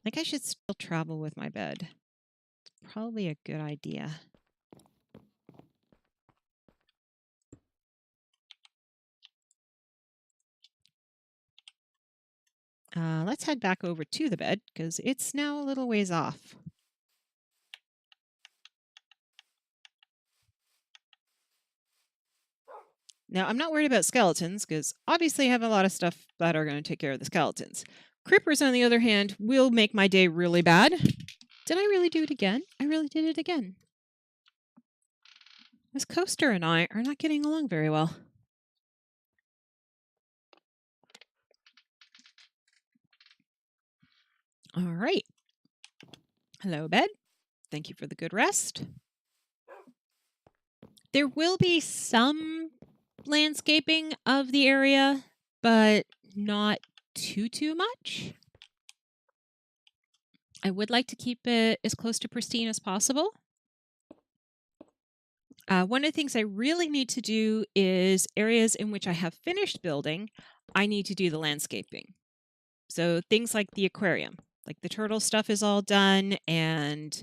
think I should still travel with my bed. It's probably a good idea. Let's head back over to the bed because it's now a little ways off. Now, I'm not worried about skeletons because obviously I have a lot of stuff that are going to take care of the skeletons. Creepers, on the other hand, will make my day really bad. Did I really do it again? I really did it again. This coaster and I are not getting along very well. All right. Hello, bed. Thank you for the good rest. There will be some landscaping of the area, but not too much. I would like to keep it as close to pristine as possible. One of the things I really need to do is areas in which I have finished building, I need to do the landscaping. So things like the aquarium, like the turtle stuff is all done, and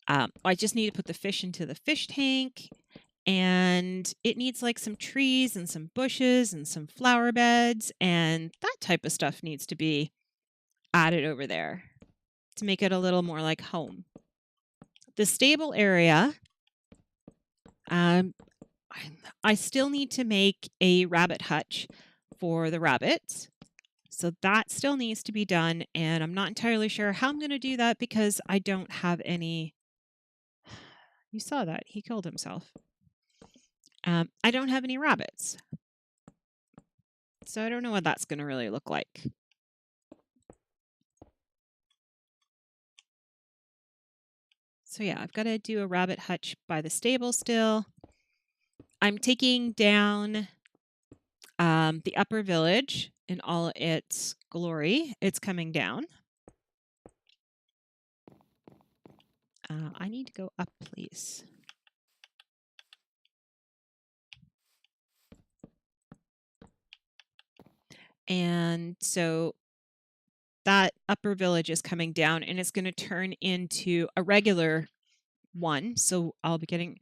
I just need to put the fish into the fish tank, and it needs like some trees and some bushes and some flower beds, and that type of stuff needs to be added over there to make it a little more like home. The stable area, I still need to make a rabbit hutch for the rabbits. So that still needs to be done, and I'm not entirely sure how I'm going to do that because I don't have any. You saw that. He killed himself. I don't have any rabbits. So I don't know what that's going to really look like. So yeah, I've got to do a rabbit hutch by the stable still. I'm taking down the upper village in all its glory. It's coming down. I need to go up, please. And so that upper village is coming down, and it's going to turn into a regular one. So I'll be getting,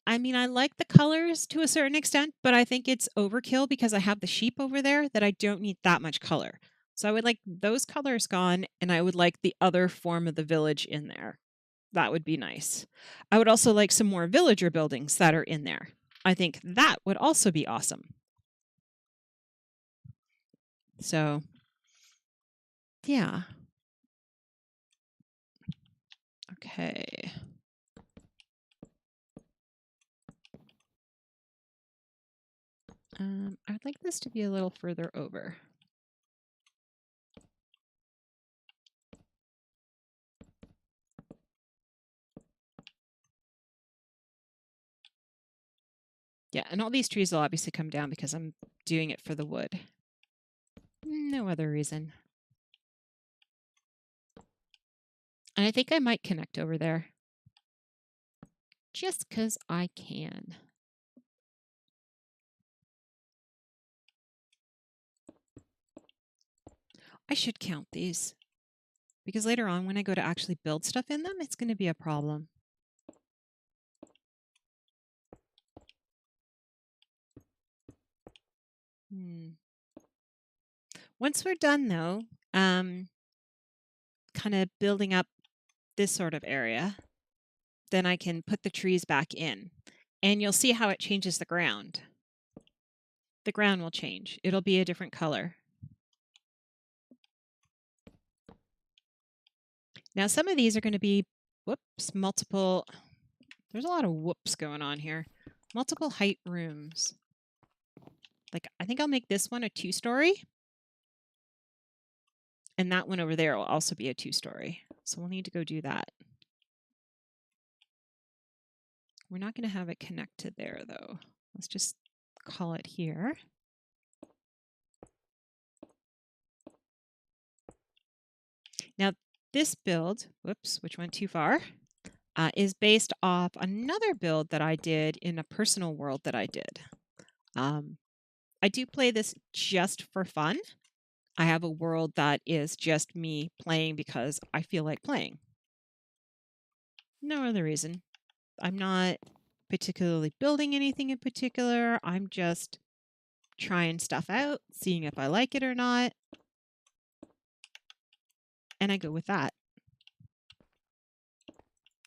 I mean, I like the colors to a certain extent, but I think it's overkill because I have the sheep over there that I don't need that much color. So I would like those colors gone, and I would like the other form of the village in there. That would be nice. I would also like some more villager buildings that are in there. I think that would also be awesome. So, yeah. Okay. I'd like this to be a little further over. Yeah, and all these trees will obviously come down because I'm doing it for the wood. No other reason. And I think I might connect over there. Just because I can. I should count these. Because later on, when I go to actually build stuff in them, it's going to be a problem. Once we're done, though, kind of building up this sort of area, then I can put the trees back in. And you'll see how it changes the ground. The ground will change. It'll be a different color. Now, some of these are going to be, whoops, multiple. There's a lot of whoops going on here. Multiple height rooms. Like, I think I'll make this one a 2-story. And that one over there will also be a 2-story. So we'll need to go do that. We're not going to have it connect to there, though. Let's just call it here. Now, this build, whoops, which went too far, is based off another build that I did in a personal world that I did. I do play this just for fun. I have a world that is just me playing because I feel like playing. No other reason. I'm not particularly building anything in particular. I'm just trying stuff out, seeing if I like it or not. And I go with that.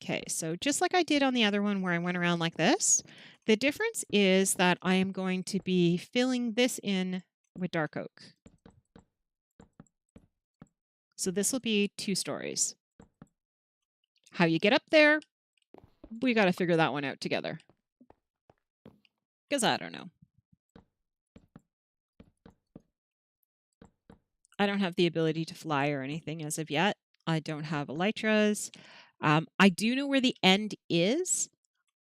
Okay, so just like I did on the other one where I went around like this, the difference is that I am going to be filling this in with dark oak. So this will be 2 stories. How you get up there, we got to figure that one out together. Because I don't know. I don't have the ability to fly or anything as of yet. I don't have elytras. I do know where the end is.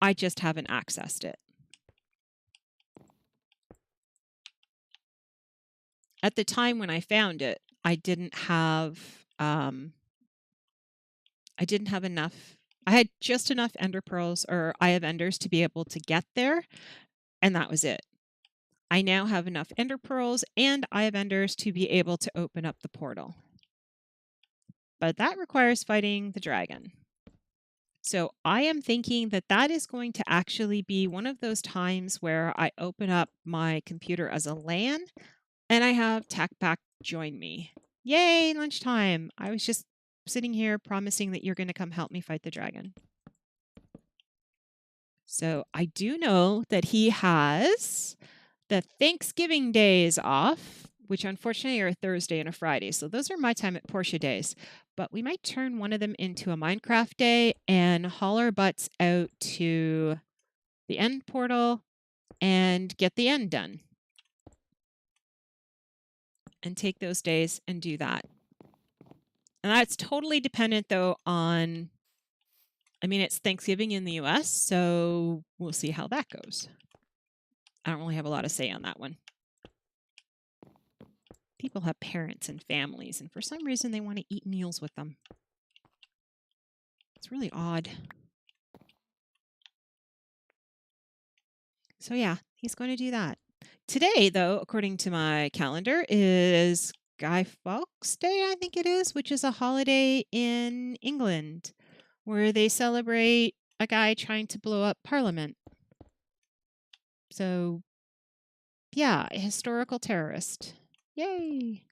I just haven't accessed it. At the time when I found it, I didn't have enough. I had just enough ender pearls or eye of enders to be able to get there, and that was it. I now have enough ender pearls and eye of enders to be able to open up the portal. But that requires fighting the dragon. So I am thinking that that is going to actually be one of those times where I open up my computer as a LAN and I have TacPack join me. Yay, lunchtime. I was just sitting here promising that you're going to come help me fight the dragon. So I do know that he has the Thanksgiving days off, which unfortunately are a Thursday and a Friday. So those are my time at Portia days. But we might turn one of them into a Minecraft day and haul our butts out to the end portal and get the end done. And take those days and do that. And that's totally dependent, though, on, I mean, it's Thanksgiving in the US, so we'll see how that goes. I don't really have a lot of say on that one. People have parents and families, and for some reason they want to eat meals with them. It's really odd. So yeah, he's going to do that. Today, though, according to my calendar, is Guy Fawkes Day, I think it is, which is a holiday in England where they celebrate a guy trying to blow up Parliament. So, yeah, a historical terrorist. Yay!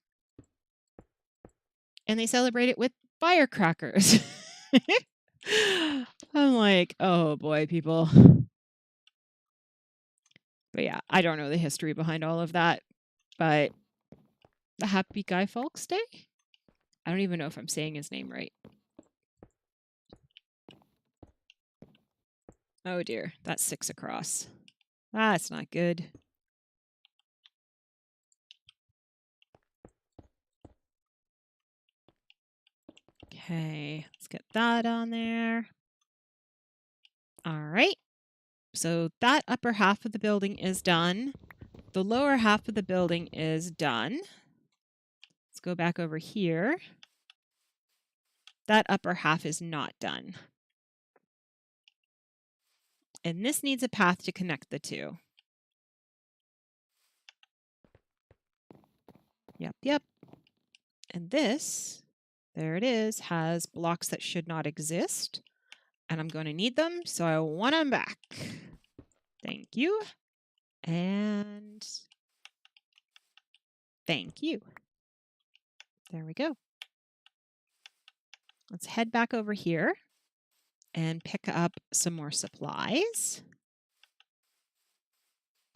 And they celebrate it with firecrackers. I'm like, oh boy, people. But yeah, I don't know the history behind all of that. But the Happy Guy Fawkes Day? I don't even know if I'm saying his name right. Oh dear, that's 6 across. That's not good. Okay, let's get that on there. All right. So that upper half of the building is done. The lower half of the building is done. Let's go back over here. That upper half is not done. And this needs a path to connect the two. Yep. And this, there it is, has blocks that should not exist. And I'm going to need them, so I want them back. Thank you. And thank you. There we go. Let's head back over here and pick up some more supplies.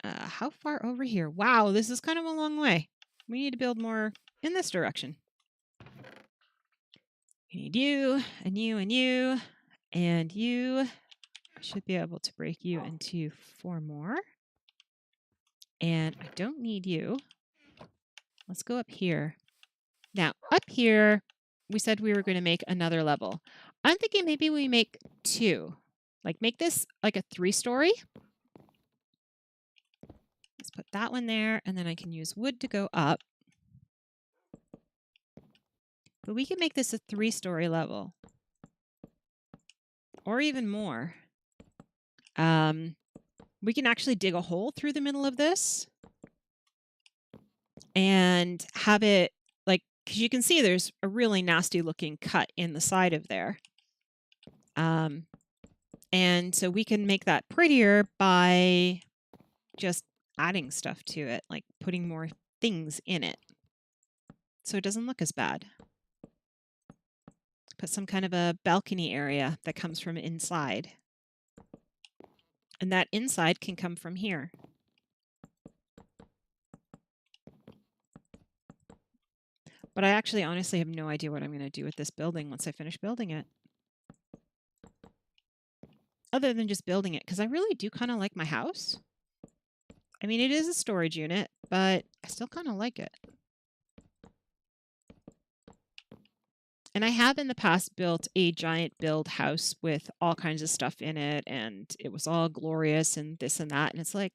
How far over here? Wow, this is kind of a long way. We need to build more in this direction. We need you, and you, and you, and you. I should be able to break you into 4 more. And I don't need you. Let's go up here. Now, up here, we said we were going to make another level. I'm thinking maybe we make 2. Like, make this like a 3-story. Let's put that one there, and then I can use wood to go up. But we can make this a 3-story level. Or even more. We can actually dig a hole through the middle of this and have it Because you can see there's a really nasty looking cut in the side of there. And so we can make that prettier by just adding stuff to it, like putting more things in it. So it doesn't look as bad. Put some kind of a balcony area that comes from inside. And that inside can come from here. But I actually honestly have no idea what I'm going to do with this building once I finish building it. Other than just building it, because I really do kind of like my house. I mean, it is a storage unit, but I still kind of like it. And I have in the past built a giant build house with all kinds of stuff in it, and it was all glorious and this and that, and it's like,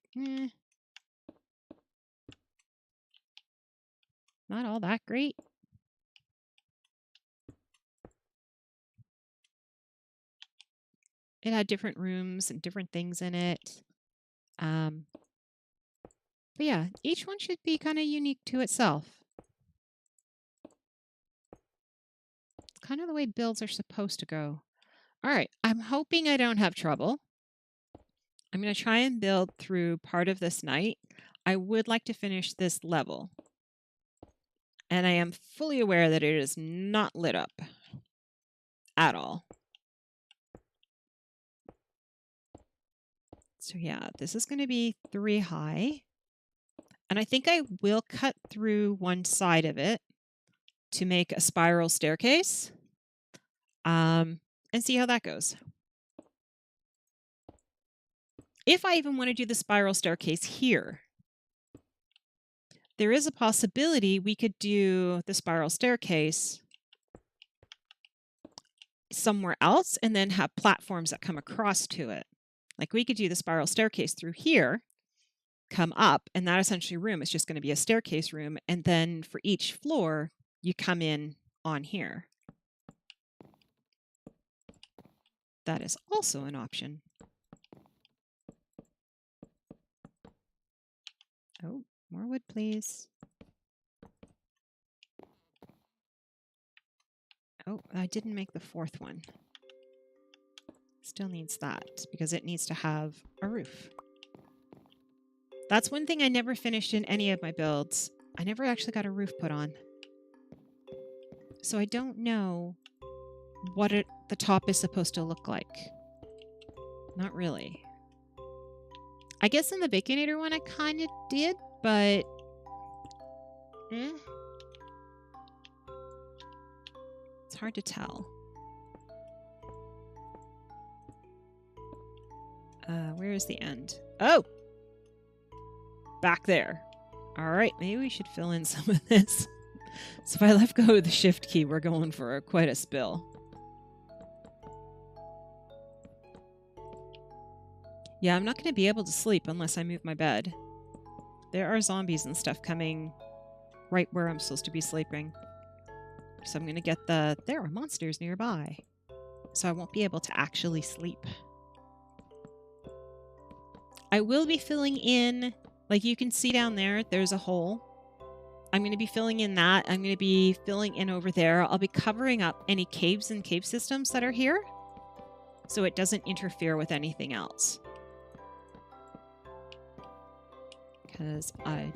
not all that great. It had different rooms and different things in it. But yeah, each one should be kind of unique to itself. It's kind of the way builds are supposed to go. All right, I'm hoping I don't have trouble. I'm going to try and build through part of this night. I would like to finish this level. And I am fully aware that it is not lit up at all. So yeah, this is going to be 3 high. And I think I will cut through one side of it to make a spiral staircase. And see how that goes. If I even want to do the spiral staircase here, there is a possibility we could do the spiral staircase somewhere else and then have platforms that come across to it. Like we could do the spiral staircase through here, come up, and that essentially room is just going to be a staircase room. And then for each floor, you come in on here. That is also an option. Oh, more wood, please. Oh, I didn't make the 4th one. Still needs that because it needs to have a roof. That's one thing I never finished in any of my builds. I never actually got a roof put on. So I don't know what the top is supposed to look like. Not really. I guess in the Baconator one I kind of did, but it's hard to tell. Where is the end? Oh! Back there. All right, maybe we should fill in some of this. So if I let go of the shift key, we're going for quite a spill. Yeah, I'm not going to be able to sleep unless I move my bed. There are zombies and stuff coming right where I'm supposed to be sleeping. So I'm going to get there are monsters nearby. So I won't be able to actually sleep. I will be filling in, like you can see down there, there's a hole. I'm going to be filling in that. I'm going to be filling in over there. I'll be covering up any caves and cave systems that are here so it doesn't interfere with anything else. Because I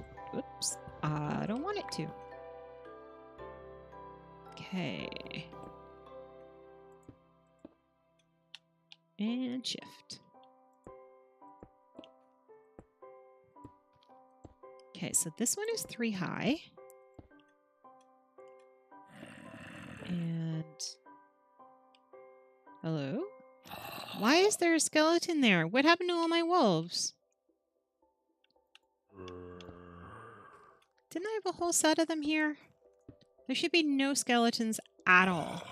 don't want it to. Okay. And shift. Okay, so this one is 3 high. And hello? Why is there a skeleton there? What happened to all my wolves? Didn't I have a whole set of them here? There should be no skeletons at all.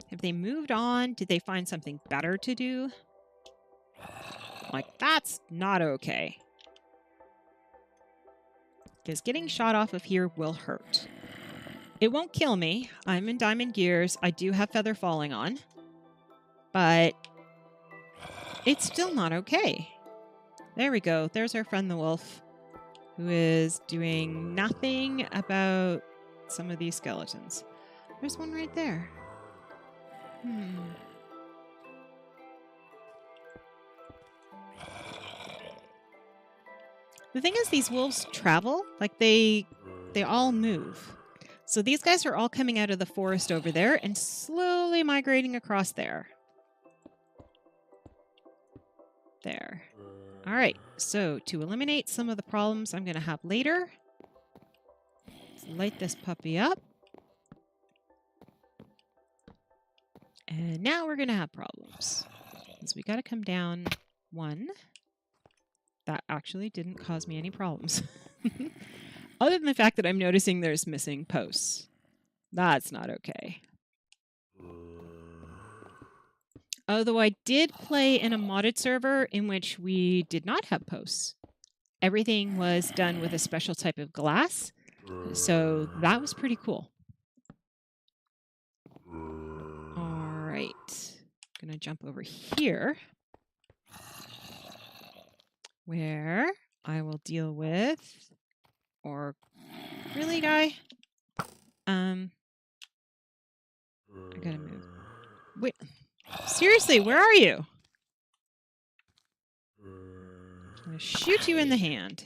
Have they moved on? Did they find something better to do? Like, that's not okay. Because getting shot off of here will hurt. It won't kill me. I'm in diamond gears. I do have feather falling on. But it's still not okay. There we go. There's our friend the wolf, who is doing nothing about some of these skeletons. There's one right there. The thing is, these wolves travel. Like, they all move. So these guys are all coming out of the forest over there and slowly migrating across there. There. All right. So to eliminate some of the problems I'm going to have later, let's light this puppy up. And now we're going to have problems. Because we got to come down one. That actually didn't cause me any problems. Other than the fact that I'm noticing there's missing posts. That's not okay. Although I did play in a modded server in which we did not have posts. Everything was done with a special type of glass. So that was pretty cool. All right. I'm going to jump over here, where I will deal with, or really, guy? I gotta move. Wait, seriously, where are you? I'm gonna shoot you in the hand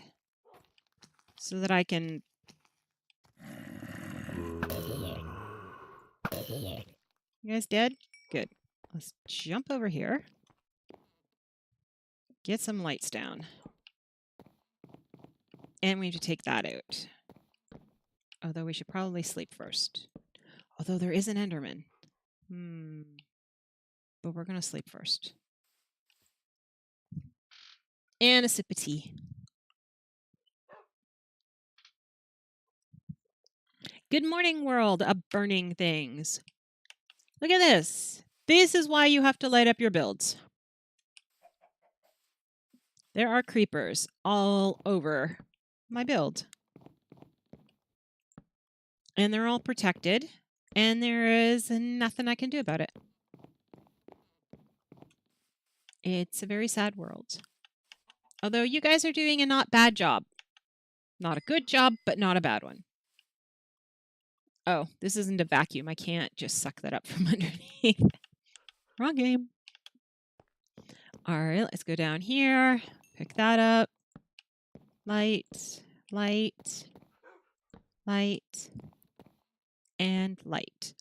so that I can. You guys dead? Good. Let's jump over here. Get some lights down. And we have to take that out. Although we should probably sleep first. Although there is an Enderman. But we're going to sleep first. And a sip of tea. Good morning, world of burning things. Look at this. This is why you have to light up your builds. There are creepers all over my build. And they're all protected. And there is nothing I can do about it. It's a very sad world. Although you guys are doing a not bad job. Not a good job, but not a bad one. Oh, this isn't a vacuum. I can't just suck that up from underneath. Wrong game. All right, let's go down here. Pick that up. Light, light, light, and light.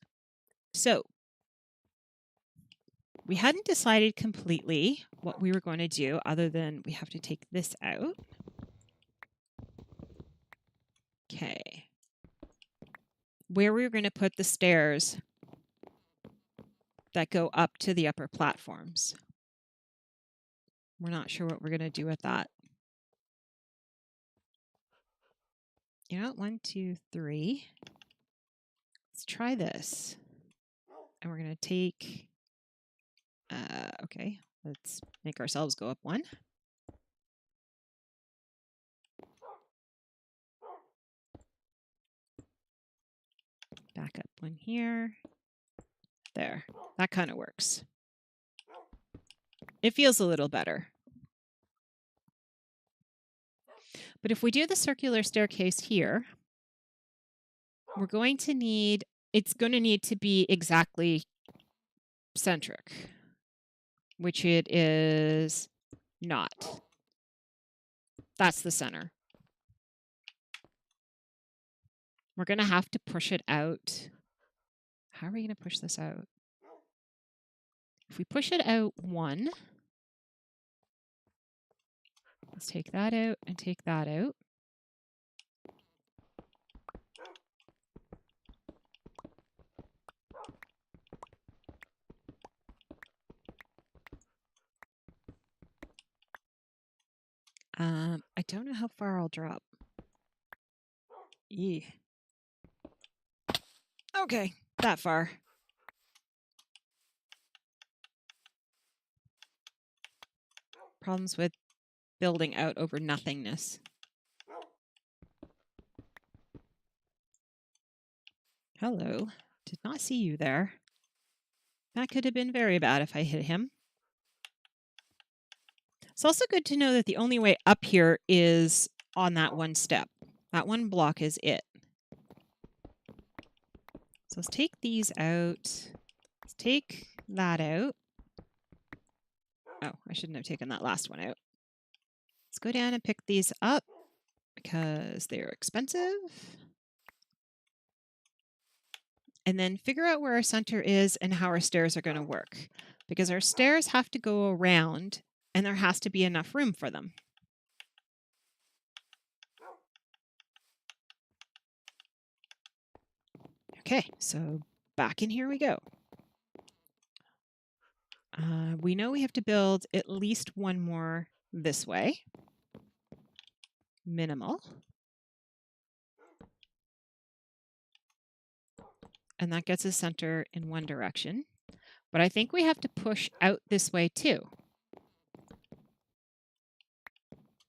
So, we hadn't decided completely what we were going to do other than we have to take this out. Okay. Where we were going to put the stairs that go up to the upper platforms. We're not sure what we're going to do with that. You know, 1, 2, 3. Let's try this. And we're going to take, okay, let's make ourselves go up 1. Back up 1 here. There. That kind of works. It feels a little better. But if we do the circular staircase here, we're going to need, it's going to need to be exactly centric, which it is not. That's the center. We're going to have to push it out. How are we going to push this out? If we push it out 1, let's take that out and take that out. I don't know how far I'll drop. Yeah. Okay, that far. Problems with building out over nothingness. Hello. Did not see you there. That could have been very bad if I hit him. It's also good to know that the only way up here is on that one step. That one block is it. So let's take these out. Let's take that out. Oh, I shouldn't have taken that last one out. Let's go down and pick these up because they're expensive. And then figure out where our center is and how our stairs are going to work. Because our stairs have to go around and there has to be enough room for them. Okay, so back in here we go. We know we have to build at least one more this way. Minimal. And that gets us center in one direction. But I think we have to push out this way too.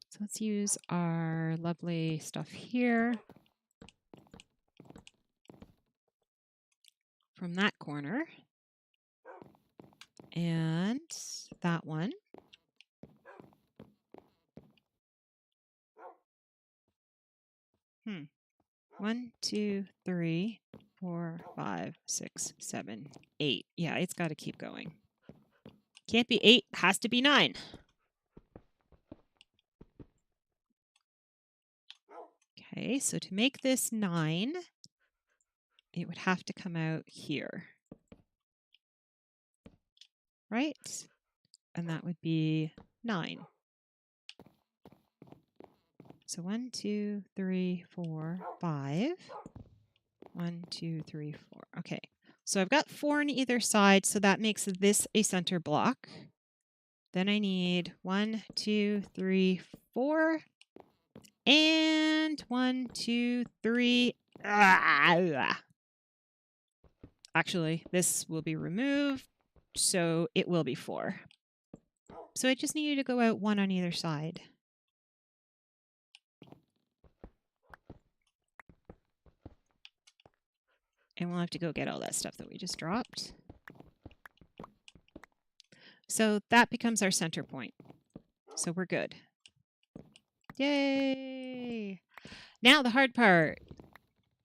So let's use our lovely stuff here. From that corner. And that one. One, two, three, 4, 5, 6, 7, 8. Yeah, it's got to keep going. Can't be 8, has to be 9. Okay, so to make this 9, it would have to come out here. Right? And that would be 9. So 1, 2, 3, 4, 5. 1, 2, 3, 4. Okay, so I've got 4 on either side, so that makes this a center block. Then I need 1, 2, 3, 4. And 1, 2, 3. Actually, this will be removed, so it will be 4. So I just need you to go out 1 on either side. And we'll have to go get all that stuff that we just dropped. So that becomes our center point. So we're good. Yay! Now the hard part.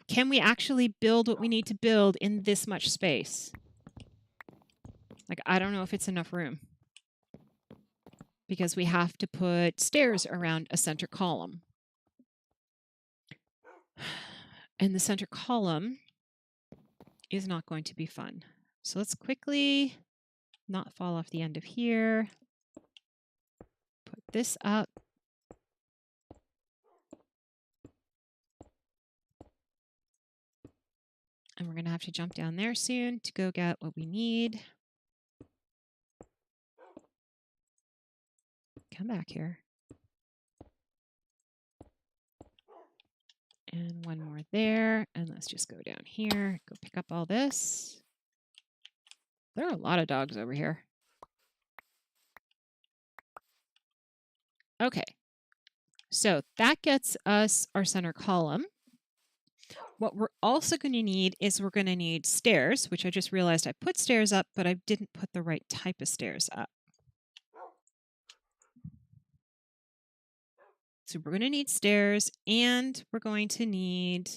Can we actually build what we need to build in this much space? Like, I don't know if it's enough room. Because we have to put stairs around a center column. And the center column is not going to be fun. So let's quickly not fall off the end of here. Put this up. And we're going to have to jump down there soon to go get what we need. Come back here. And one more there. And let's just go down here, go pick up all this. There are a lot of dogs over here. Okay. So that gets us our center column. What we're also going to need is we're going to need stairs, which I just realized I put stairs up, but I didn't put the right type of stairs up. So we're going to need stairs, and we're going to need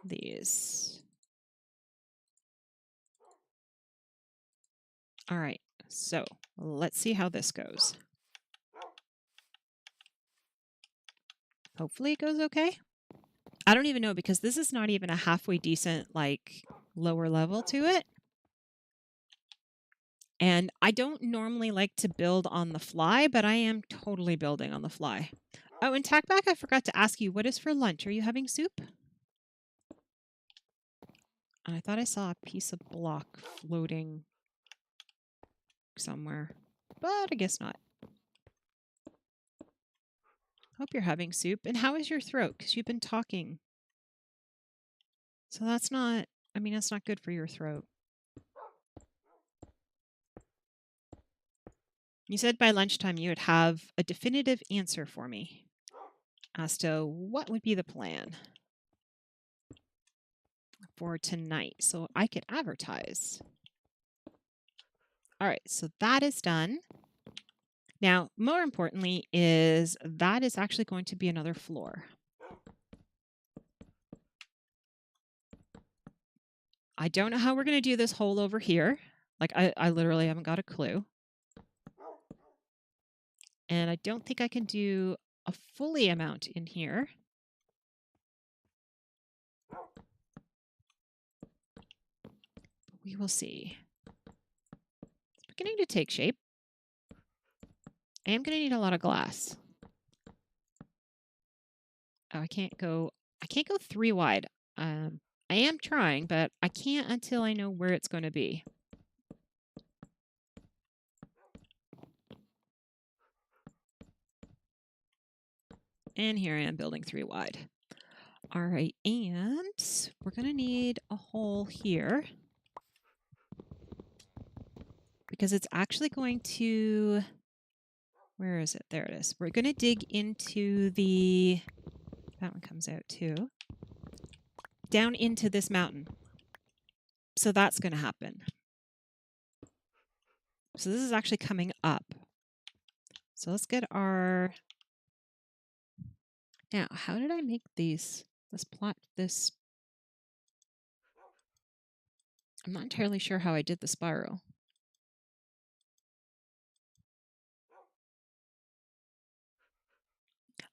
these. All right, so let's see how this goes. Hopefully it goes okay. I don't even know, because this is not even a halfway decent, like, lower level to it. And I don't normally like to build on the fly, but I am totally building on the fly. Oh, and Tackback, I forgot to ask you, what is for lunch? Are you having soup? And I thought I saw a piece of block floating somewhere, but I guess not. Hope you're having soup. And how is your throat? Because you've been talking. So that's not, I mean, that's not good for your throat. You said by lunchtime you would have a definitive answer for me as to what would be the plan for tonight, so I could advertise. All right, so that is done. Now, more importantly is that is actually going to be another floor. I don't know how we're going to do this hole over here. Like, I literally haven't got a clue. And I don't think I can do a fully amount in here. But we will see. It's beginning to take shape. I am going to need a lot of glass. Oh, I can't go 3 wide. I am trying, but I can't until I know where it's going to be. And here I am building 3 wide. All right, and we're going to need a hole here because it's actually going to, where is it? There it is. We're going to dig into the, that one comes out too, down into this mountain. So that's going to happen. So this is actually coming up. So let's get our, now how did I make these, this plot, this, I'm not entirely sure how I did the spiral.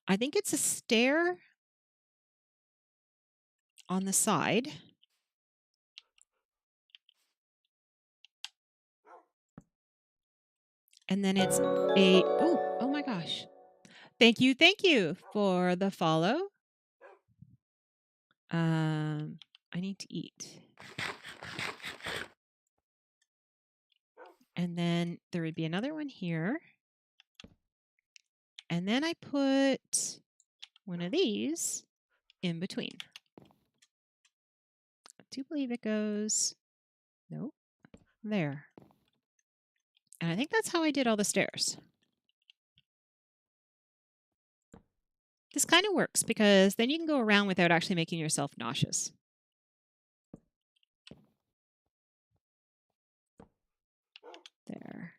I think it's a stair on the side. And then it's a, oh my gosh. Thank you for the follow. I need to eat. And then there would be another one here. And then I put one of these in between. I do believe it goes, nope, there. And I think that's how I did all the stairs. This kind of works because then you can go around without actually making yourself nauseous. There.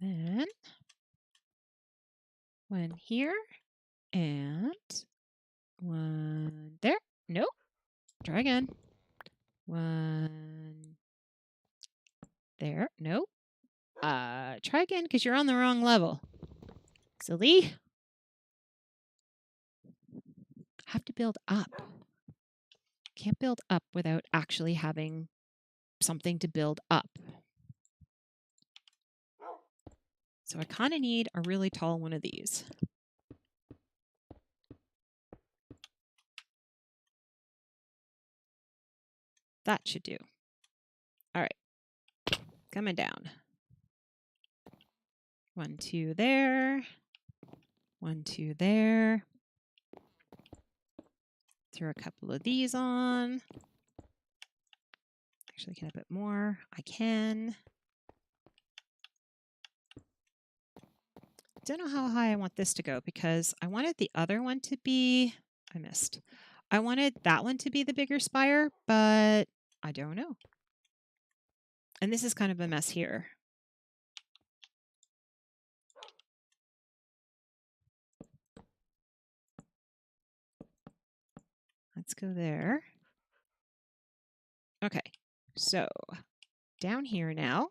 And then one here and one there. Nope. Try again. One there. Nope. Try again because you're on the wrong level. Silly. Have to build up. Can't build up without actually having something to build up. So I kind of need a really tall one of these. That should do. All right. Coming down. 1, 2 there. 1, 2 there. Throw a couple of these on. Actually, can I put more? I can. Don't know how high I want this to go because I wanted the other one to be, I missed. I wanted that one to be the bigger spire, but I don't know. And this is kind of a mess here. Let's go there. Okay, so down here now,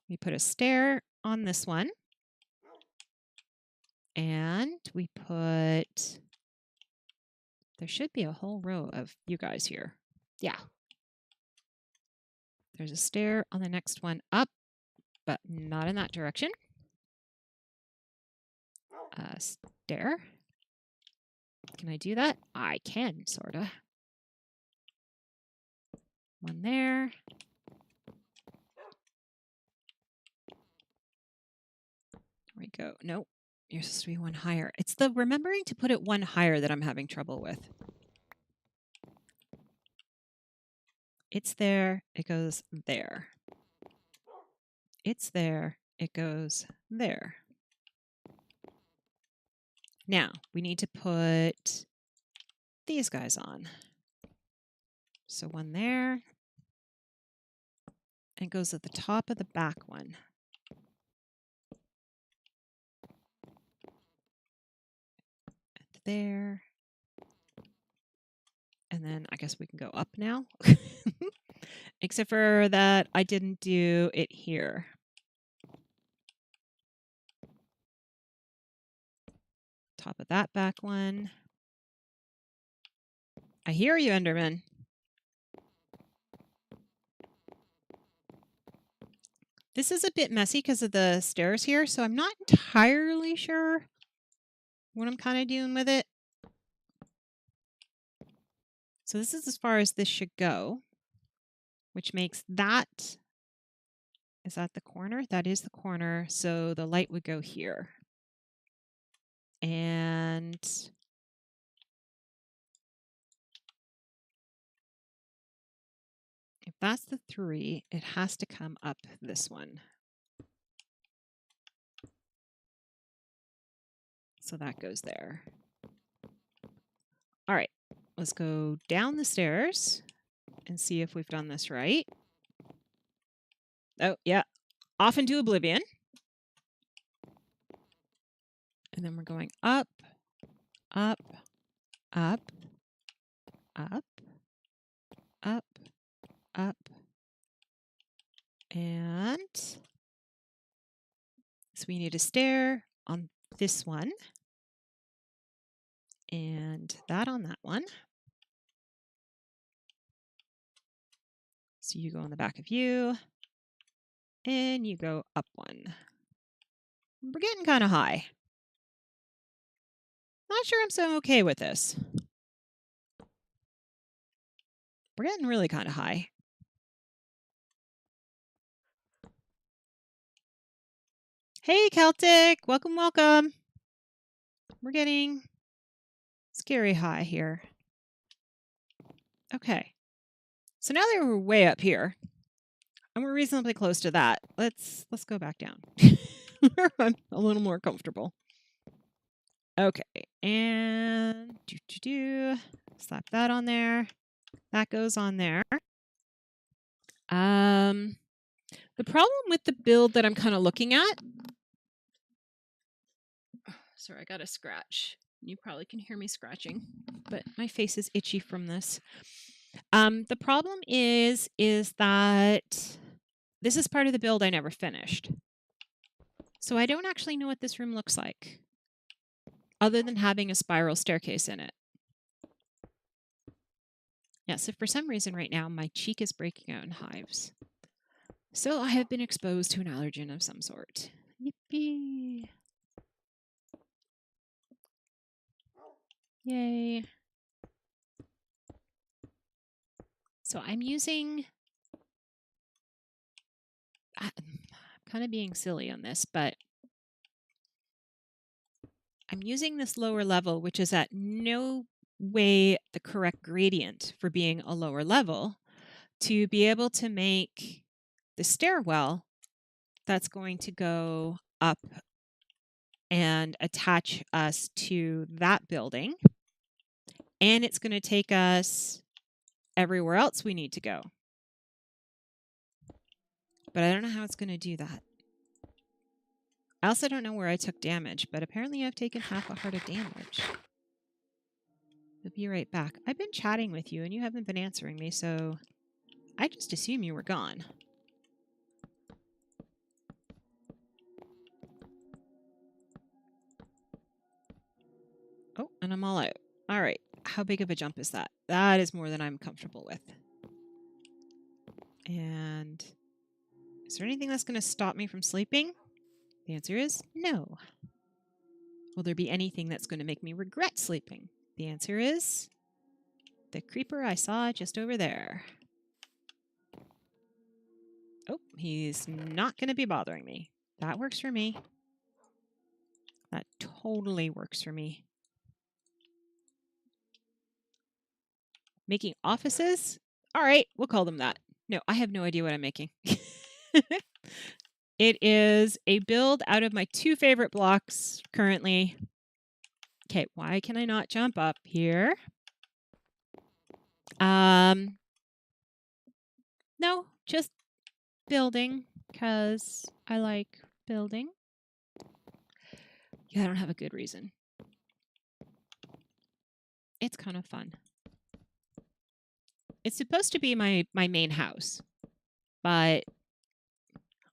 we put a stair on this one. And we put, there should be a whole row of you guys here. Yeah. There's a stair on the next one up, but not in that direction. Stair. Can I do that? I can, sorta. One there. There we go. Nope. You're supposed to be one higher. It's the remembering to put it one higher that I'm having trouble with. It's there. It goes there. It's there. It goes there. Now, we need to put these guys on. So one there. And goes at the top of the back one. And there. And then I guess we can go up now. Except for that I didn't do it here. Top of that back one. I hear you, Enderman. This is a bit messy because of the stairs here, so I'm not entirely sure what I'm kind of doing with it. So this is as far as this should go, which makes that, is that the corner? That is the corner, so the light would go here. And if that's the 3, it has to come up this one. So that goes there. All right, let's go down the stairs and see if we've done this right. Oh, yeah, off into oblivion. And then we're going up, up, up, up, up, up, and so we need a stair on this one, and that on that one. So you go on the back of you, and you go up one. We're getting kind of high. Not sure I'm so okay with this. We're getting really kind of high. Hey, Celtic! Welcome, welcome. We're getting scary high here. Okay. So now that we're way up here, and we're reasonably close to that, let's go back down. I'm a little more comfortable. Okay, and slap that on there. That goes on there. The problem with the build that I'm kind of looking at. Sorry, I got a scratch. You probably can hear me scratching, but my face is itchy from this. The problem is that this is part of the build I never finished. So I don't actually know what this room looks like, other than having a spiral staircase in it. Yeah, so for some reason right now, my cheek is breaking out in hives. So I have been exposed to an allergen of some sort. Yippee! Yay. So I'm using... I'm kind of being silly on this, but I'm using this lower level, which is at no way the correct gradient for being a lower level, to be able to make the stairwell that's going to go up and attach us to that building. And it's going to take us everywhere else we need to go. But I don't know how it's going to do that. I also don't know where I took damage, but apparently I've taken half a heart of damage. I'll be right back. I've been chatting with you and you haven't been answering me, so I just assume you were gone. Oh, and I'm all out. All right. How big of a jump is that? That is more than I'm comfortable with. And is there anything that's going to stop me from sleeping? The answer is no. Will there be anything that's going to make me regret sleeping? The answer is the creeper I saw just over there. Oh, he's not going to be bothering me. That works for me. That totally works for me. Making offices? All right, we'll call them that. No, I have no idea what I'm making. It is a build out of my 2 favorite blocks currently. Okay, why can I not jump up here? No, just building because I like building. Yeah, I don't have a good reason. It's kind of fun. It's supposed to be my main house, but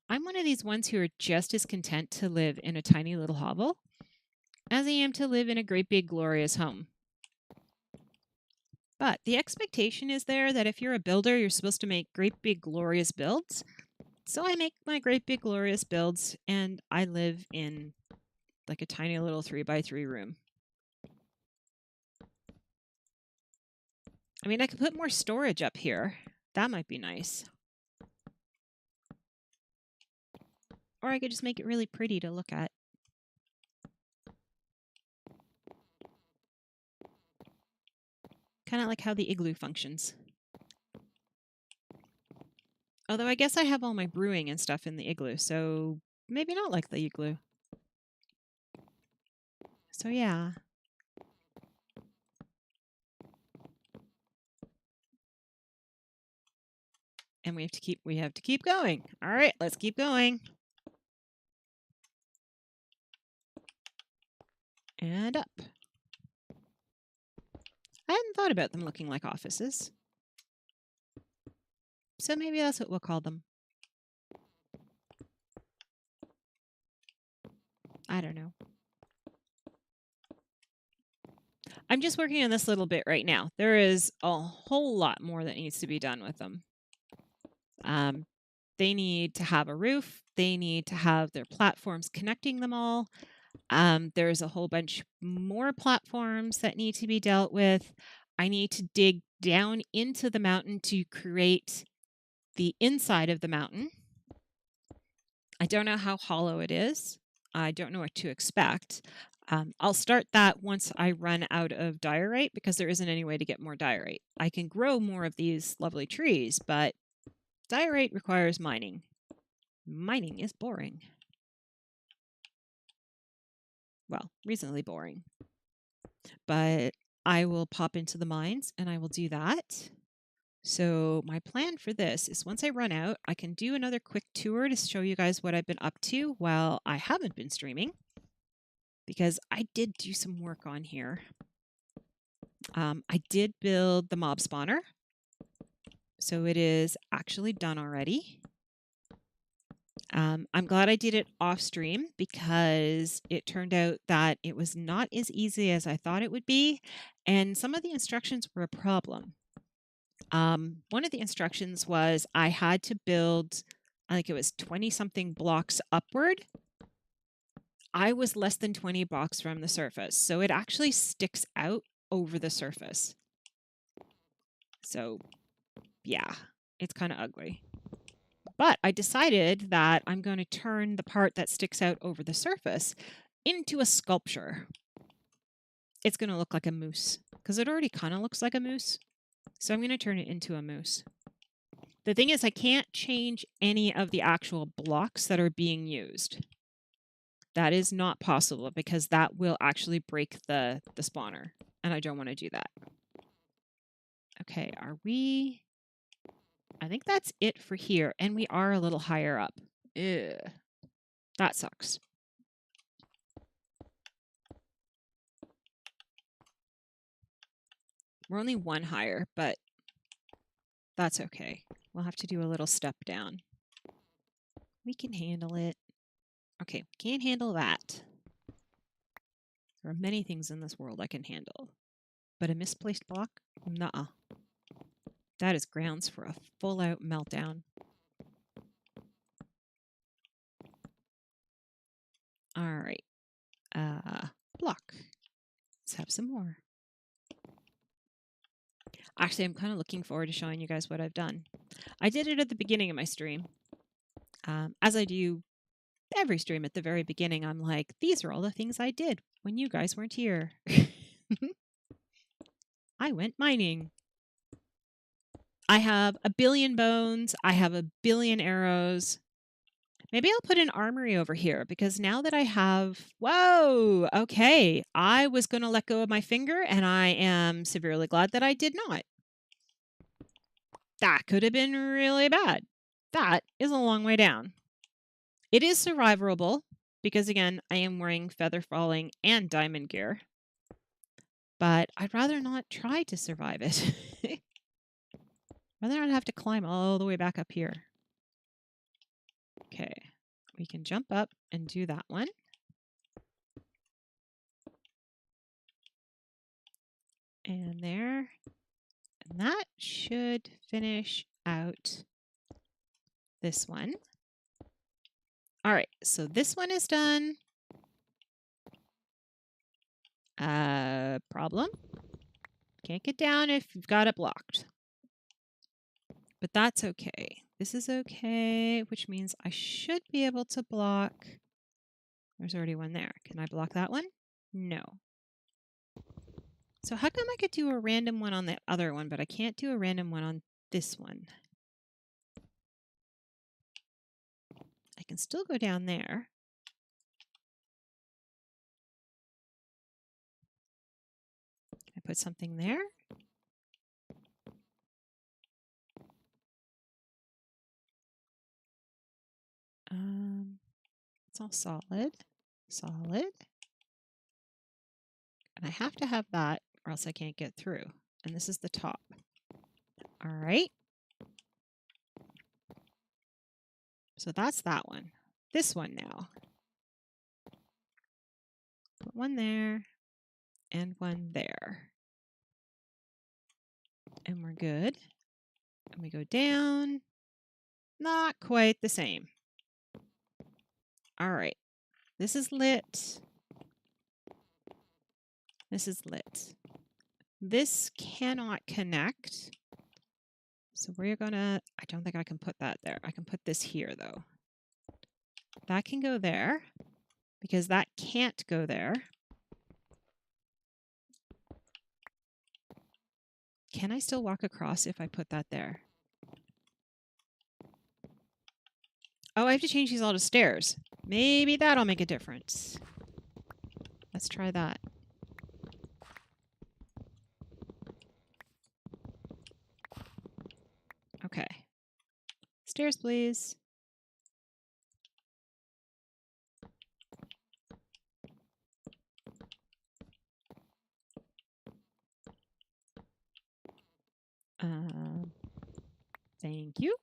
I'm one of these ones who are just as content to live in a tiny little hovel as I am to live in a great big glorious home. But the expectation is there that if you're a builder, you're supposed to make great big glorious builds. So I make my great big glorious builds, and I live in like a tiny little 3x3 room. I mean, I could put more storage up here. That might be nice. Or I could just make it really pretty to look at. Kind of like how the igloo functions. Although I guess I have all my brewing and stuff in the igloo, so maybe not like the igloo. So yeah. And we have to keep going. All right, let's keep going. And up. I hadn't thought about them looking like offices. So maybe that's what we'll call them. I don't know. I'm just working on this little bit right now. There is a whole lot more that needs to be done with them. They need to have a roof. They need to have their platforms connecting them all. There's a whole bunch more platforms that need to be dealt with. I need to dig down into the mountain to create the inside of the mountain. I don't know how hollow it is. I don't know what to expect. I'll start that once I run out of diorite because there isn't any way to get more diorite. I can grow more of these lovely trees, but diorite requires mining. Mining is boring. Well, reasonably boring. But I will pop into the mines and I will do that. So my plan for this is once I run out, I can do another quick tour to show you guys what I've been up to while I haven't been streaming. Because I did do some work on here. I did build the mob spawner. So it is actually done already. I'm glad I did it off stream because it turned out that it was not as easy as I thought it would be. And some of the instructions were a problem. One of the instructions was I had to build, I think it was 20 something blocks upward. I was less than 20 blocks from the surface. So it actually sticks out over the surface. So yeah, it's kind of ugly. But I decided that I'm going to turn the part that sticks out over the surface into a sculpture. It's going to look like a moose because it already kind of looks like a moose. So I'm going to turn it into a moose. The thing is, I can't change any of the actual blocks that are being used. That is not possible because that will actually break the spawner. And I don't want to do that. Okay, are we... I think that's it for here. And we are a little higher up. Ew. That sucks. We're only one higher, but that's okay. We'll have to do a little step down. We can handle it. Okay, we can't handle that. There are many things in this world I can handle. But a misplaced block? Nuh-uh. That is grounds for a full-out meltdown. All right. Block. Let's have some more. Actually, I'm kind of looking forward to showing you guys what I've done. I did it at the beginning of my stream. As I do every stream at the very beginning, I'm like, these are all the things I did when you guys weren't here. I went mining. I have a billion bones. I have a billion arrows. Maybe I'll put an armory over here because now that I have... Whoa! Okay. I was going to let go of my finger and I am severely glad that I did not. That could have been really bad. That is a long way down. It is survivable because, again, I am wearing feather falling and diamond gear. But I'd rather not try to survive it. Rather not have to climb all the way back up here. Okay, we can jump up and do that one. And there. And that should finish out this one. All right, so this one is done. Problem. Can't get down if you've got it blocked. But that's okay. This is okay, which means I should be able to block. There's already one there. Can I block that one? No. So how come I could do a random one on the other one, but I can't do a random one on this one? I can still go down there. Can I put something there? It's all solid. Solid. And I have to have that or else I can't get through. And this is the top. All right. So that's that one. This one now. Put one there and one there. And we're good. And we go down. Not quite the same. All right. This is lit. This is lit. This cannot connect. So we're gonna, I don't think I can put that there. I can put this here though. That can go there because that can't go there. Can I still walk across if I put that there? Oh, I have to change these all to stairs. Maybe that'll make a difference. Let's try that. Okay. Stairs, please. Thank you.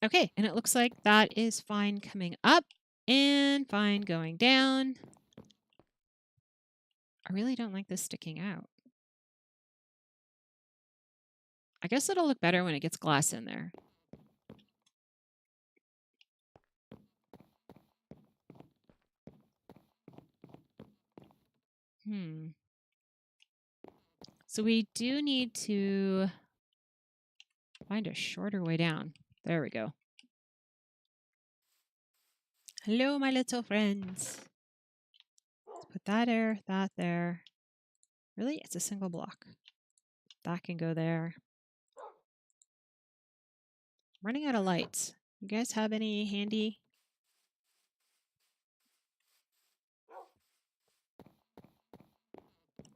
Okay, and it looks like that is fine coming up and fine going down. I really don't like this sticking out. I guess it'll look better when it gets glass in there. So we do need to find a shorter way down. There we go. Hello, my little friends. Let's put that there. Really? It's a single block. That can go there. I'm running out of lights. You guys have any handy?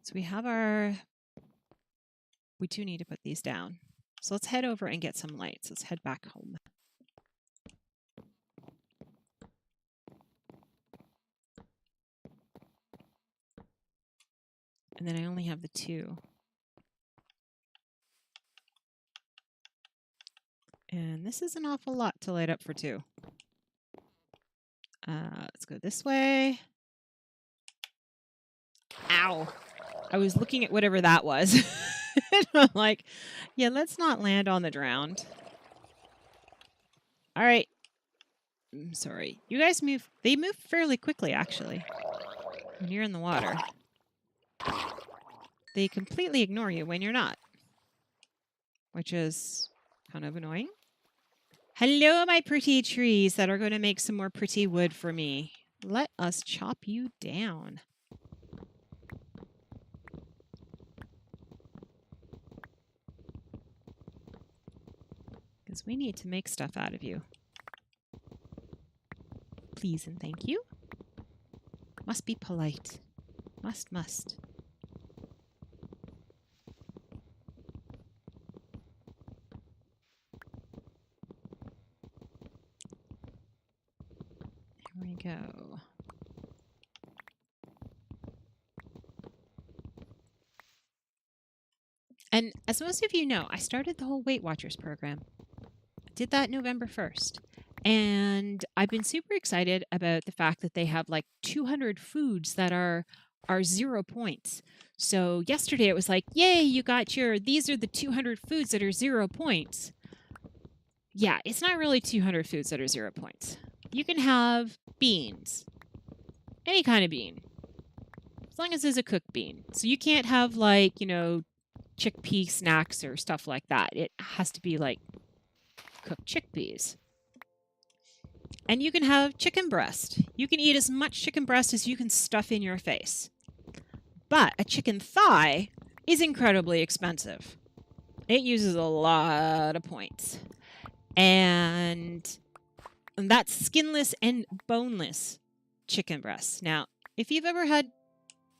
So we have our... We do need to put these down. So let's head over and get some lights. Let's head back home. And then I only have the 2. And this is an awful lot to light up for 2. Let's go this way. Ow. I was looking at whatever that was. And I'm like, yeah, let's not land on the drowned. All right. I'm sorry. You guys move. They move fairly quickly, actually, when you're in the water. They completely ignore you when you're not, which is kind of annoying. Hello, my pretty trees that are going to make some more pretty wood for me. Let us chop you down. Because we need to make stuff out of you. Please and thank you. Must be polite. Must. There we go. And as most of you know, I started the whole Weight Watchers program. Did that November 1st. And I've been super excited about the fact that they have like 200 foods that are 0 points. So yesterday it was like, yay, you got these are the 200 foods that are 0 points. Yeah, it's not really 200 foods that are 0 points. You can have beans, any kind of bean, as long as it's a cooked bean. So you can't have like, chickpea snacks or stuff like that. It has to be like cooked chickpeas. And you can have chicken breast. You can eat as much chicken breast as you can stuff in your face. But a chicken thigh is incredibly expensive. It uses a lot of points. And that's skinless and boneless chicken breast. Now, if you've ever had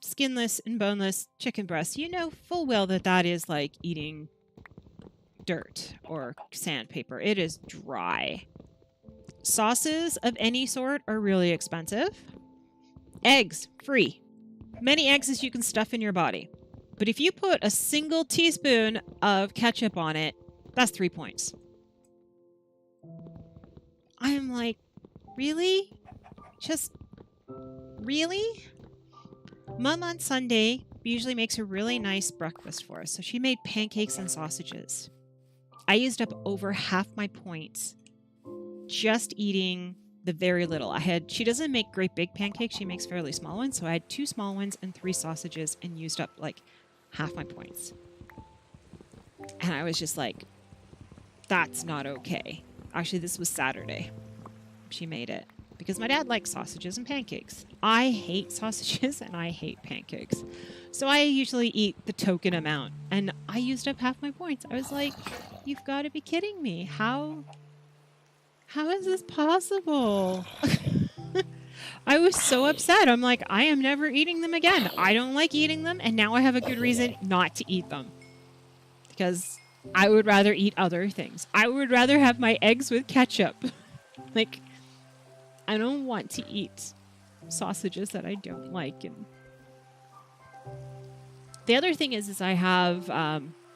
skinless and boneless chicken breast, you know full well that that is like eating dirt or sandpaper. It is dry. Sauces of any sort are really expensive. Eggs, free. Many eggs as you can stuff in your body. But if you put a single teaspoon of ketchup on it, that's 3 points. I am like, really? Just, really? Mom on Sunday usually makes a really nice breakfast for us. So she made pancakes and sausages. I used up over half my points just eating the very little. She doesn't make great big pancakes. She makes fairly small ones. So I had 2 small ones and 3 sausages and used up like half my points. And I was just like, that's not okay. Actually, this was Saturday. She made it because my dad likes sausages and pancakes. I hate sausages and I hate pancakes. So I usually eat the token amount and I used up half my points. I was like, you've got to be kidding me. How is this possible? I was so upset. I'm like, I am never eating them again. I don't like eating them. And now I have a good reason not to eat them. Because I would rather eat other things. I would rather have my eggs with ketchup. Like, I don't want to eat sausages that I don't like. And the other thing is I have,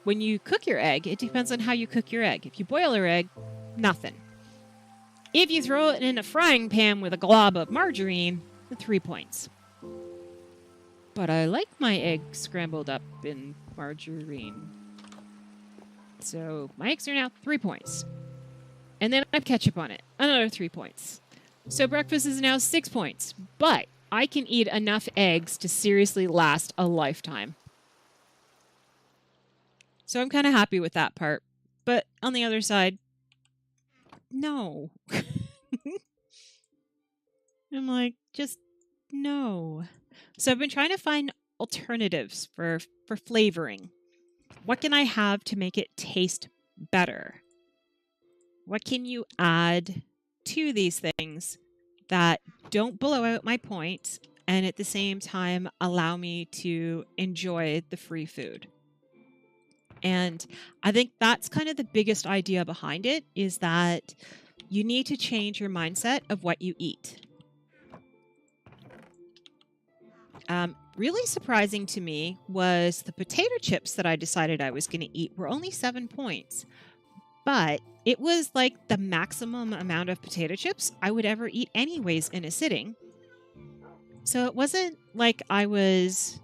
when you cook your egg, it depends on how you cook your egg. If you boil your egg, nothing. If you throw it in a frying pan with a glob of margarine, 3 points. But I like my egg scrambled up in margarine. So my eggs are now 3 points. And then I have ketchup on it, another 3 points. So breakfast is now 6 points. But I can eat enough eggs to seriously last a lifetime. So I'm kind of happy with that part. But on the other side, no. I'm like, just no. So I've been trying to find alternatives for flavoring. What can I have to make it taste better? What can you add to these things that don't blow out my points and at the same time allow me to enjoy the free food? And I think that's kind of the biggest idea behind it, is that you need to change your mindset of what you eat. Really surprising to me was the potato chips that I decided I was going to eat were only 7 points. But it was like the maximum amount of potato chips I would ever eat anyways in a sitting. So it wasn't like I was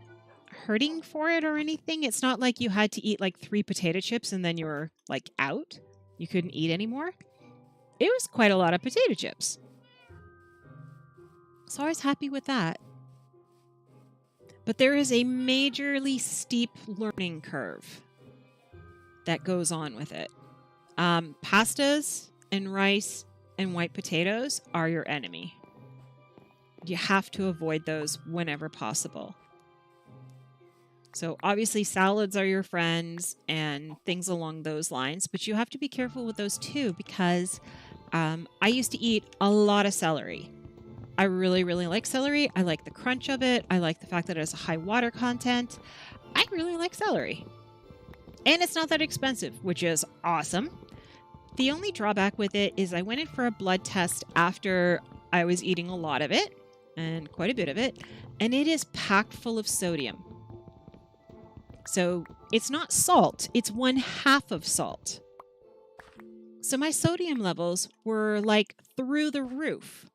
hurting for it or anything. It's not like you had to eat like 3 potato chips and then you were like out. You couldn't eat anymore. It was quite a lot of potato chips. So I was happy with that. But there is a majorly steep learning curve that goes on with it. Pastas and rice and white potatoes are your enemy. You have to avoid those whenever possible. So obviously salads are your friends and things along those lines, but you have to be careful with those too, because I used to eat a lot of celery. I really, really like celery. I like the crunch of it. I like the fact that it has a high water content. I really like celery. And it's not that expensive, which is awesome. The only drawback with it is I went in for a blood test after I was eating a lot of it, and quite a bit of it, and it is packed full of sodium. So it's not salt, it's 1/2 of salt. So my sodium levels were like through the roof.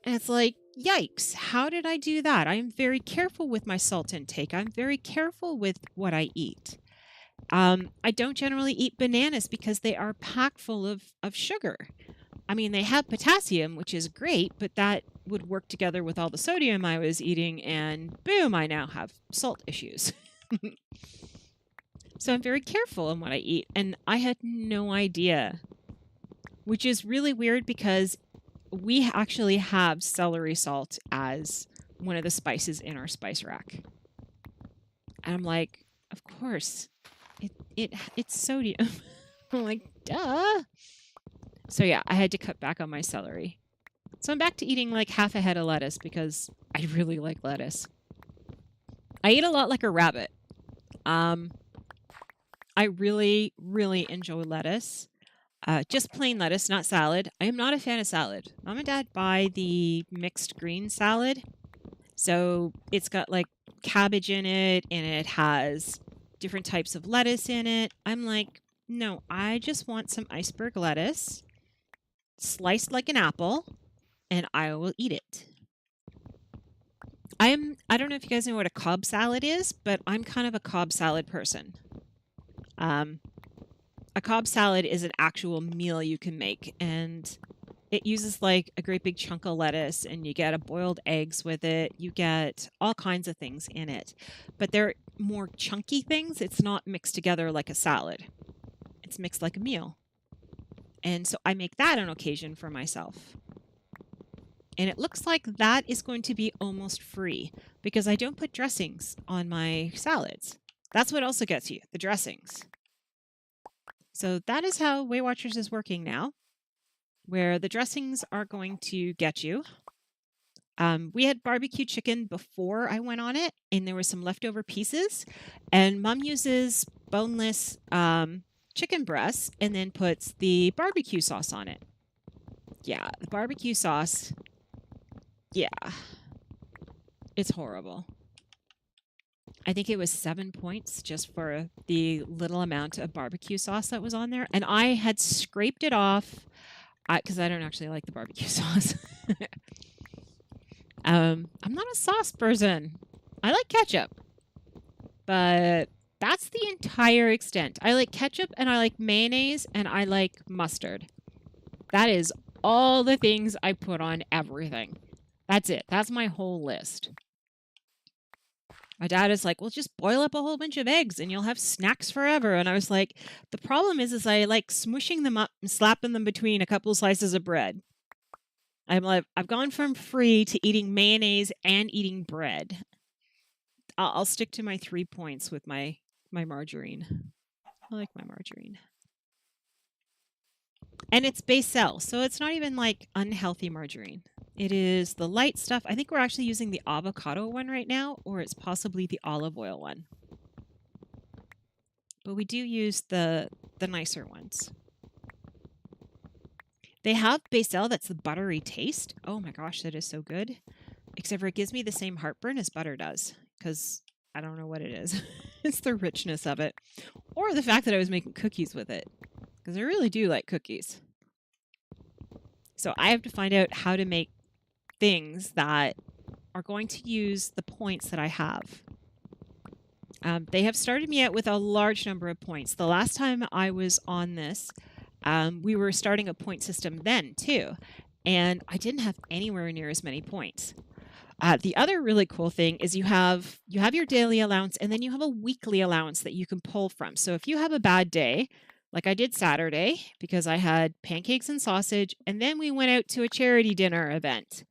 And it's like, yikes, how did I do that? I'm very careful with my salt intake. I'm very careful with what I eat. I don't generally eat bananas because they are packed full of sugar. I mean, they have potassium, which is great, but that would work together with all the sodium I was eating, and boom, I now have salt issues. So I'm very careful in what I eat, and I had no idea, which is really weird because we actually have celery salt as one of the spices in our spice rack. And I'm like, of course, it's sodium. I'm like, duh. So yeah, I had to cut back on my celery. So I'm back to eating like half a head of lettuce because I really like lettuce. I eat a lot like a rabbit. I really, really enjoy lettuce. Just plain lettuce, not salad. I am not a fan of salad. Mom and Dad buy the mixed green salad. So it's got like cabbage in it and it has different types of lettuce in it. I'm like, no, I just want some iceberg lettuce sliced like an apple and I will eat it. I don't know if you guys know what a Cobb salad is, but I'm kind of a Cobb salad person. A Cobb salad is an actual meal you can make, and it uses like a great big chunk of lettuce, and you get a boiled eggs with it. You get all kinds of things in it, but they're more chunky things. It's not mixed together like a salad. It's mixed like a meal. And so I make that on occasion for myself. And it looks like that is going to be almost free because I don't put dressings on my salads. That's what also gets you, the dressings. So that is how Weight Watchers is working now, where the dressings are going to get you. We had barbecue chicken before I went on it, and there were some leftover pieces. And Mom uses boneless chicken breasts and then puts the barbecue sauce on it. Yeah, the barbecue sauce. Yeah, it's horrible. I think it was 7 points just for the little amount of barbecue sauce that was on there. And I had scraped it off because I don't actually like the barbecue sauce. I'm not a sauce person. I like ketchup. But that's the entire extent. I like ketchup and I like mayonnaise and I like mustard. That is all the things I put on everything. That's it. That's my whole list. My dad is like, well, just boil up a whole bunch of eggs and you'll have snacks forever. And I was like, the problem is I like smushing them up and slapping them between a couple slices of bread. I'm like, I've gone from free to eating mayonnaise and eating bread. I'll stick to my 3 points with my margarine. I like my margarine. And it's Baicel, so it's not even like unhealthy margarine. It is the light stuff. I think we're actually using the avocado one right now, or it's possibly the olive oil one. But we do use the nicer ones. They have Baicel that's the buttery taste. Oh my gosh, that is so good. Except for it gives me the same heartburn as butter does, because I don't know what it is. It's the richness of it. Or the fact that I was making cookies with it, because I really do like cookies. So I have to find out how to make things that are going to use the points that I have. They have started me out with a large number of points. The last time I was on this, we were starting a point system then too, and I didn't have anywhere near as many points. The other really cool thing is you have your daily allowance, and then you have a weekly allowance that you can pull from. So if you have a bad day, like I did Saturday, because I had pancakes and sausage, and then we went out to a charity dinner event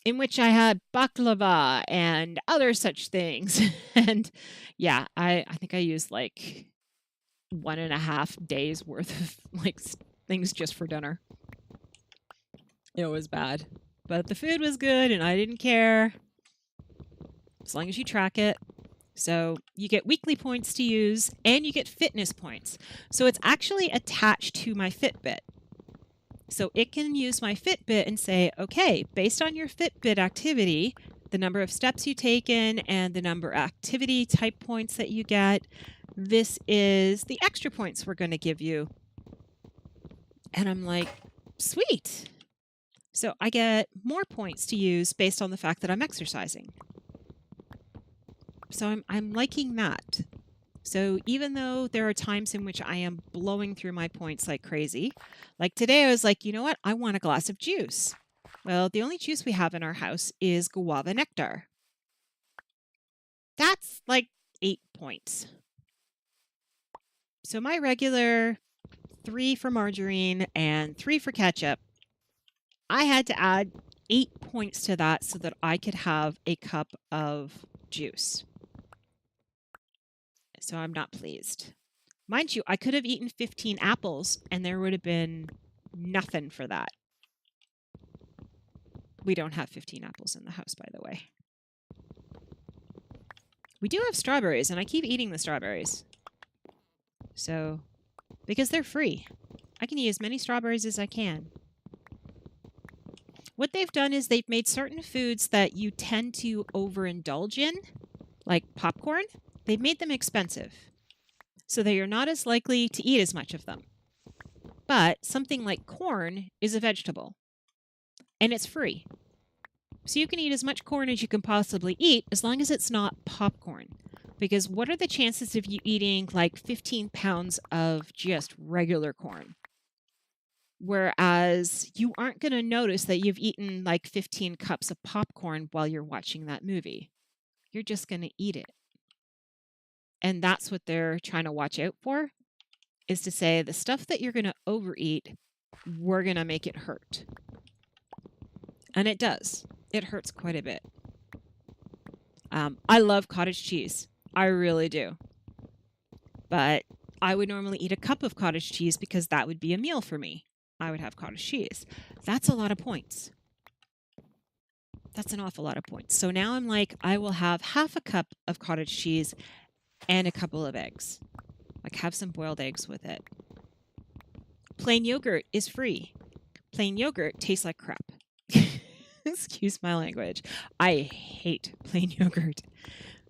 in which I had baklava and other such things. And yeah, I think I used like 1.5 days worth of like things just for dinner. It was bad, but the food was good and I didn't care as long as you track it. So you get weekly points to use and you get fitness points. So it's actually attached to my Fitbit. So it can use my Fitbit and say, okay, based on your Fitbit activity, the number of steps you taken and the number of activity type points that you get. This is the extra points we're going to give you. And I'm like, sweet. So I get more points to use based on the fact that I'm exercising. So I'm liking that. So even though there are times in which I am blowing through my points like crazy, like today I was like, you know what? I want a glass of juice. Well, the only juice we have in our house is guava nectar. That's like 8 points. So my regular 3 for margarine and 3 for ketchup, I had to add 8 points to that so that I could have a cup of juice. So I'm not pleased. Mind you, I could have eaten 15 apples and there would have been nothing for that. We don't have 15 apples in the house, by the way. We do have strawberries, and I keep eating the strawberries. So, because they're free, I can eat as many strawberries as I can. What they've done is they've made certain foods that you tend to overindulge in, like popcorn, they've made them expensive so that you're not as likely to eat as much of them. But something like corn is a vegetable, and it's free. So you can eat as much corn as you can possibly eat as long as it's not popcorn. Because what are the chances of you eating like 15 pounds of just regular corn? Whereas you aren't going to notice that you've eaten like 15 cups of popcorn while you're watching that movie. You're just going to eat it. And that's what they're trying to watch out for, is to say the stuff that you're going to overeat, we're going to make it hurt. And it does. It hurts quite a bit. I love cottage cheese. I really do. But I would normally eat a cup of cottage cheese because that would be a meal for me. I would have cottage cheese. That's a lot of points. That's an awful lot of points. So now I'm like, I will have half a cup of cottage cheese and a couple of eggs. Like have some boiled eggs with it. Plain yogurt is free. Plain yogurt tastes like crap. Excuse my language. I hate plain yogurt.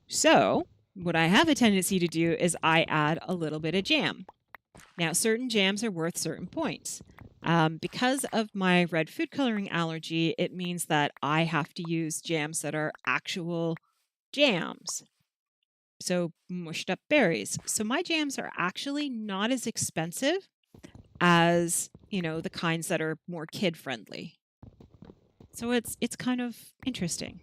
So what I have a tendency to do is I add a little bit of jam. Now, certain jams are worth certain points. Because of my red food coloring allergy, it means that I have to use jams that are actual jams. So mushed up berries. So my jams are actually not as expensive as, the kinds that are more kid friendly. So it's kind of interesting.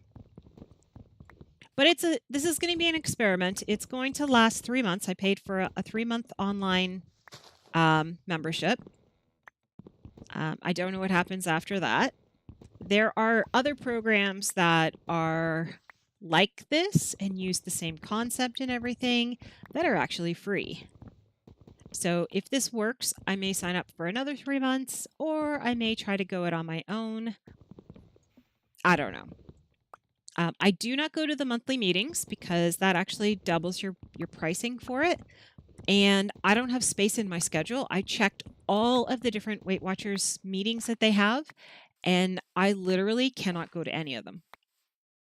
But this is going to be an experiment. It's going to last 3 months. I paid for a 3-month online membership. I don't know what happens after that. There are other programs that are like this and use the same concept and everything that are actually free. So if this works, I may sign up for another 3 months, or I may try to go it on my own. I don't know. I do not go to the monthly meetings because that actually doubles your pricing for it. And I don't have space in my schedule. I checked all of the different Weight Watchers meetings that they have, and I literally cannot go to any of them.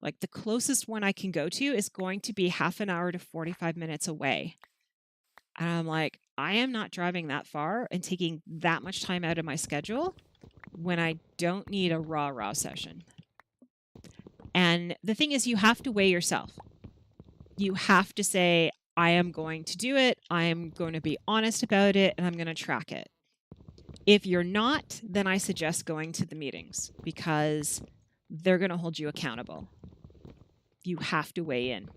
Like the closest one I can go to is going to be half an hour to 45 minutes away. And I'm like, I am not driving that far and taking that much time out of my schedule when I don't need a raw session. And the thing is, you have to weigh yourself. You have to say, I am going to do it. I am going to be honest about it, and I'm going to track it. If you're not, then I suggest going to the meetings because they're going to hold you accountable. You have to weigh in.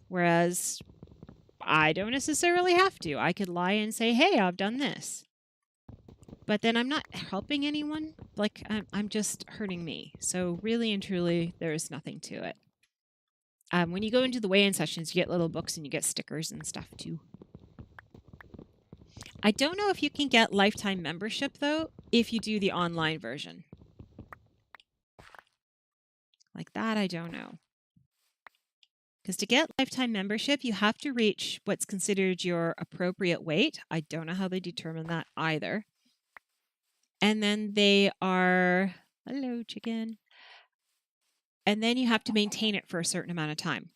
Whereas I don't necessarily have to. I could lie and say, hey, I've done this. But then I'm not helping anyone. Like, I'm just hurting me. So really and truly, there is nothing to it. When you go into the weigh-in sessions, you get little books and you get stickers and stuff too. I don't know if you can get lifetime membership, though, if you do the online version. Like that, I don't know. Because to get lifetime membership, you have to reach what's considered your appropriate weight. I don't know how they determine that either. And then they are, hello, chicken. and then you have to maintain it for a certain amount of time.